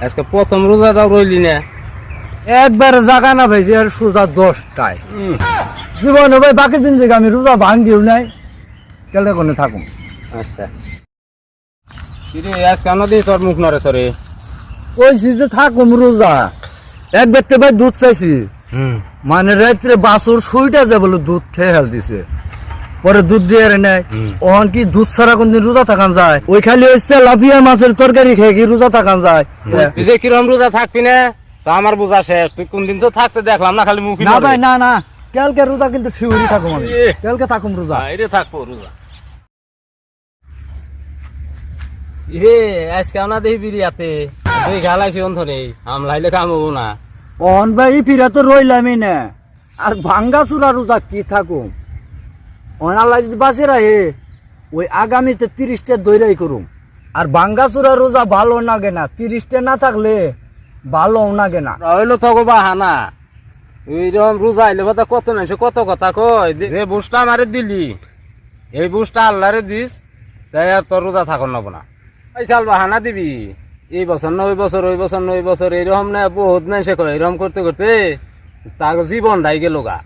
আজকে প্রথম রোজাটাও রইলি না। একবার জাগা না ভাই আর সোজা 10টায় জীবনে ভাই বাকি দিন থেকে আমি রোজা ভাঙ্গিও নাই কেলে কোনে থাকুম। আচ্ছা কিরে আজকে নদী তোর মুখ নড়ে সরে। কইছি যে থাকুম রোজা, এক ব্যক্তি ভাই দুধ চাইছি, মানে রাত্রে বাছুর শুইটা যে বলে দুধ খেয়ে হেল দিছে, পরে দুধ দিয়ে নেয়। ওখান কি দুধ ছাড়া কোনদিন রোজা থাকান যায়? ওই খালি হচ্ছে লাফিয়া মাছের তরকারি খেয়ে কি রোজা থাকান যায়? তুই যে কিরম রোজা থাকবি না তো আমার বোঝা শেষ। তুই কোনদিন তো থাকতে দেখলাম না, খালি মুখ না ভাই না না, কালকে রোজা কিন্তু শিউরি থাকুম আমি, কালকে থাকুম রোজা। বাইরে থাকবো রোজা। ইরে আজকে না দেখি বিরিয়াতে তুই খেলাইছি অন্ধনে আমলাইলে কাম হবো না। অন ভাই ফিরে তো রইলামই না, আর ভাঙ্গা চূড়া রোজা কি থাকুম। অন আল্লাহ যদি বাঁচে রাহে ওই আগামীতে 30টা দৈরাই করুম। আর ভাঙ্গা চূড়া রোজা ভালো লাগে না, 30টা না থাকলে ভালো লাগে না। হইলো তো বাহানা। এইরকম রোজা আইলে কথা কত মানুষ কত কথা কয়, যে বুসটা আমারে দিলি এই বুসটা আল্লাহরে দিস, তাই আর তোর রোজা থাকুন নেবো না। এই চাল বাহানা দিবি, এই বছর না ওই বছর, ওই বছর না ওই বছর, এইরকম না বহুত মানুষে করে। এরকম করতে করতে তার জীবন দাই গেল গা।